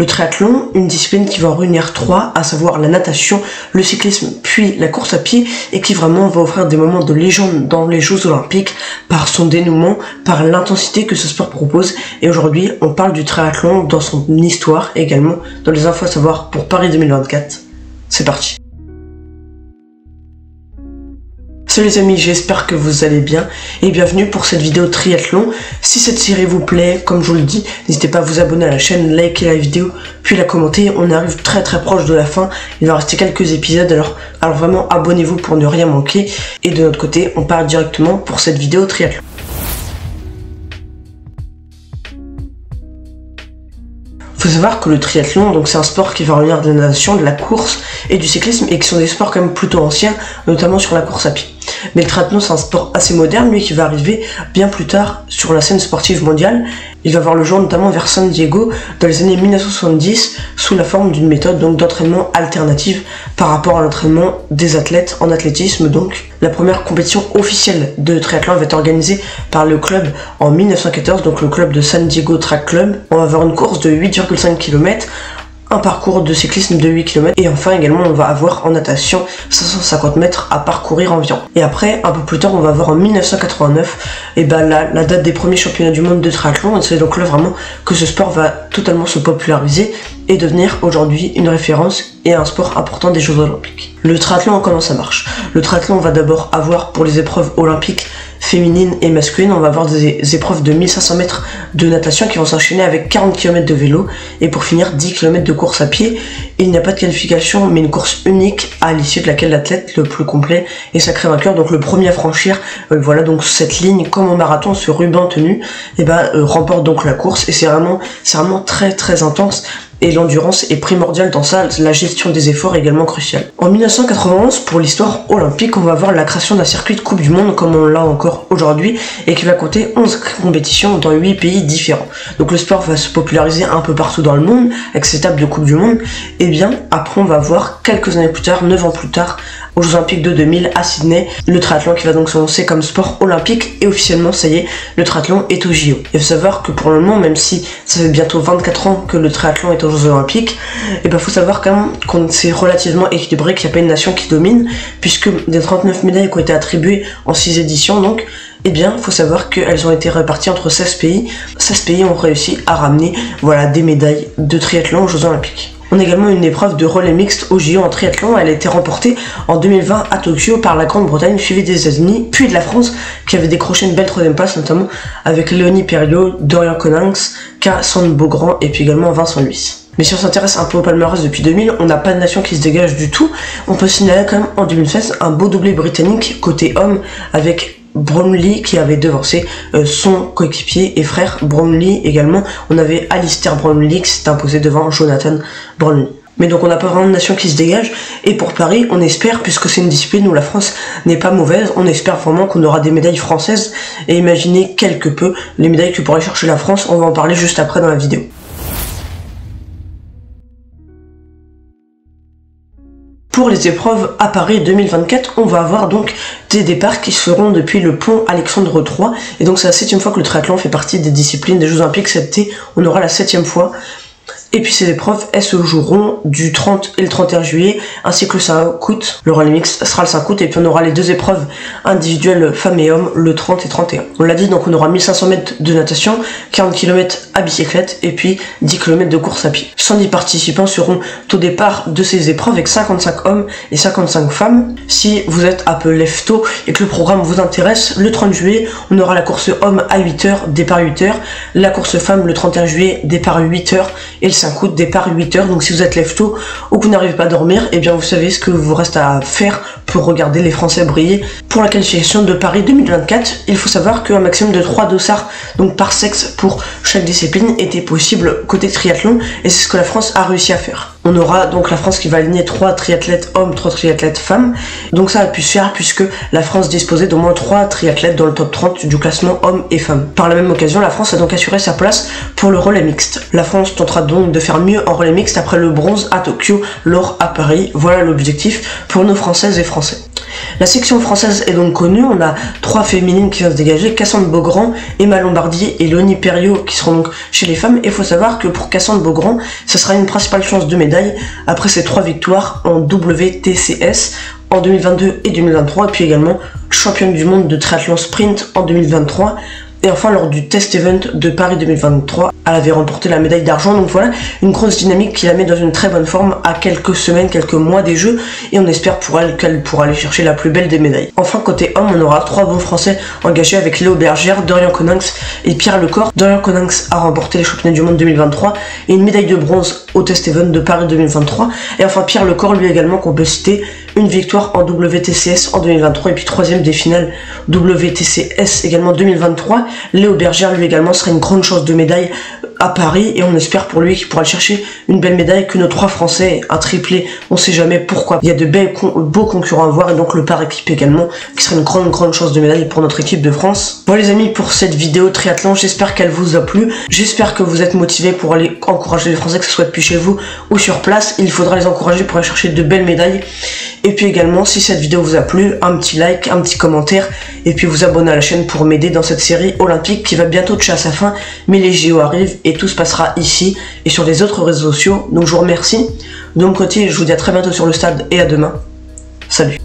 Le triathlon, une discipline qui va en réunir trois, à savoir la natation, le cyclisme, puis la course à pied, et qui vraiment va offrir des moments de légende dans les Jeux Olympiques par son dénouement, par l'intensité que ce sport propose. Et aujourd'hui, on parle du triathlon dans son histoire et également dans les infos à savoir pour Paris 2024. C'est parti. Salut les amis, j'espère que vous allez bien et bienvenue pour cette vidéo triathlon. Si cette série vous plaît, comme je vous le dis, n'hésitez pas à vous abonner à la chaîne, liker la vidéo, puis la commenter. On arrive très proche de la fin, il va rester quelques épisodes, alors vraiment abonnez-vous pour ne rien manquer. Et de notre côté, on part directement pour cette vidéo triathlon. Faut savoir que le triathlon, donc c'est un sport qui va réunir de la natation, de la course et du cyclisme, et qui sont des sports quand même plutôt anciens, notamment sur la course à pied. Mais le triathlon, c'est un sport assez moderne, lui, qui va arriver bien plus tard sur la scène sportive mondiale. Il va voir le jour notamment vers San Diego dans les années 1970 sous la forme d'une méthode donc d'entraînement alternative par rapport à l'entraînement des athlètes en athlétisme. Donc la première compétition officielle de triathlon va être organisée par le club en 1914, donc le club de San Diego Track Club. On va avoir une course de 8,5 km, un parcours de cyclisme de 8 km et enfin également on va avoir en natation 550 mètres à parcourir environ. Et après, un peu plus tard, on va avoir en 1989 la date des premiers championnats du monde de triathlon, et c'est donc là vraiment que ce sport va totalement se populariser et devenir aujourd'hui une référence et un sport important des Jeux Olympiques. Le triathlon, comment ça marche? Le triathlon, on va d'abord avoir pour les épreuves olympiques féminines et masculines, on va avoir des épreuves de 1500 mètres de natation qui vont s'enchaîner avec 40 km de vélo et pour finir 10 km de course à pied. Il n'y a pas de qualification mais une course unique à l'issue de laquelle l'athlète le plus complet est sacré vainqueur, donc le premier à franchir voilà donc cette ligne comme au marathon, ce ruban tenu, remporte donc la course. Et c'est vraiment très intense. Et l'endurance est primordiale dans ça, la gestion des efforts est également cruciale. En 1991, pour l'histoire olympique, on va avoir la création d'un circuit de Coupe du Monde comme on l'a encore aujourd'hui et qui va compter 11 compétitions dans 8 pays différents. Donc le sport va se populariser un peu partout dans le monde avec cette étape de Coupe du Monde. Et bien après on va voir quelques années plus tard, 9 ans plus tard, aux Jeux Olympiques de 2000 à Sydney, le triathlon qui va donc s'annoncer comme sport olympique et officiellement ça y est, le triathlon est au JO. Il faut savoir que pour le moment, même si ça fait bientôt 24 ans que le triathlon est aux Jeux Olympiques, faut savoir quand même qu'on c'est relativement équilibré, qu'il n'y a pas une nation qui domine, puisque des 39 médailles qui ont été attribuées en 6 éditions donc, faut savoir qu'elles ont été réparties entre 16 pays. 16 pays ont réussi à ramener des médailles de triathlon aux Jeux Olympiques. On a également une épreuve de relais mixte au JO en triathlon. Elle a été remportée en 2020 à Tokyo par la Grande-Bretagne, suivie des États-Unis, puis de la France, qui avait décroché une belle 3e place, notamment avec Léonie Perriot, Dorian Coninx, Cassandre Beaugrand et puis également Vincent Luis. Mais si on s'intéresse un peu au palmarès depuis 2000, on n'a pas de nation qui se dégage du tout. On peut signaler quand même en 2016 un beau doublé britannique côté homme avec Brownlee qui avait devancé son coéquipier et frère Brownlee également. On avait Alistair Brownlee qui s'est imposé devant Jonathan Brownlee. Mais donc on n'a pas vraiment de nation qui se dégage, et pour Paris on espère, puisque c'est une discipline où la France n'est pas mauvaise, on espère vraiment qu'on aura des médailles françaises, et imaginez quelque peu les médailles que pourrait chercher la France. On va en parler juste après dans la vidéo. Pour les épreuves à Paris 2024, on va avoir donc des départs qui se feront depuis le pont Alexandre III, et donc c'est la 7e fois que le triathlon fait partie des disciplines des Jeux Olympiques. Cet été, on aura la 7e fois. Et puis ces épreuves, elles se joueront du 30 et le 31 juillet, ainsi que le 5 août. Le relais mixte sera le 5 août, et puis on aura les deux épreuves individuelles femmes et hommes le 30 et 31. On l'a dit, donc on aura 1500 mètres de natation, 40 km à bicyclette, et puis 10 km de course à pied. 110 participants seront au départ de ces épreuves, avec 55 hommes et 55 femmes. Si vous êtes un peu lève-tôt et que le programme vous intéresse, le 30 juillet, on aura la course homme à 8h, départ 8h, la course femme le 31 juillet, départ 8h, et le 5 août, départ 8h. Donc si vous êtes lève-tôt ou que vous n'arrivez pas à dormir, vous savez ce que vous reste à faire pour regarder les Français briller. Pour la qualification de Paris 2024, il faut savoir qu'un maximum de 3 dossards donc par sexe pour chaque discipline était possible côté triathlon, et c'est ce que la France a réussi à faire. On aura donc la France qui va aligner 3 triathlètes hommes, 3 triathlètes femmes. Donc ça a pu se faire puisque la France disposait d'au moins 3 triathlètes dans le top 30 du classement hommes et femmes. Par la même occasion, la France a donc assuré sa place pour le relais mixte. La France tentera donc de faire mieux en relais mixte après le bronze à Tokyo, l'or à Paris. Voilà l'objectif pour nos Françaises et Français. La section française est donc connue, on a 3 féminines qui vont se dégager, Cassandre Beaugrand, Emma Lombardi et Léonie Perriot qui seront donc chez les femmes. Et il faut savoir que pour Cassandre Beaugrand, ce sera une principale chance de médaille après ses 3 victoires en WTCS en 2022 et 2023, et puis également championne du monde de triathlon sprint en 2023. Et enfin, lors du test event de Paris 2023, elle avait remporté la médaille d'argent. Donc voilà, une grosse dynamique qui la met dans une très bonne forme à quelques semaines, quelques mois des Jeux. Et on espère pour elle qu'elle pourra aller chercher la plus belle des médailles. Enfin, côté homme, on aura 3 bons Français engagés avec Léo Bergère, Dorian Coninx et Pierre Lecor. Dorian Coninx a remporté les championnats du monde 2023 et une médaille de bronze au test event de Paris 2023. Et enfin, Pierre Lecor, lui également, qu'on peut citer, une victoire en WTCS en 2023 et puis 3ème des finales WTCS également 2023. Léo Bergère, lui également, sera une grande chance de médaille à Paris et on espère pour lui qu'il pourra chercher une belle médaille, que nos 3 Français, un triplé, on sait jamais pourquoi. Il y a de beaux concurrents à voir et donc le par équipe également, qui sera une grande chance de médaille pour notre équipe de France. Bon les amis, pour cette vidéo triathlon, j'espère qu'elle vous a plu. J'espère que vous êtes motivés pour aller encourager les Français, que ce soit depuis chez vous ou sur place. Il faudra les encourager pour aller chercher de belles médailles. Et puis également, si cette vidéo vous a plu, un petit like, un petit commentaire, et puis vous abonner à la chaîne pour m'aider dans cette série olympique qui va bientôt toucher à sa fin, mais les JO arrivent et tout se passera ici et sur les autres réseaux sociaux. Donc je vous remercie. De mon côté, je vous dis à très bientôt sur le stade et à demain. Salut.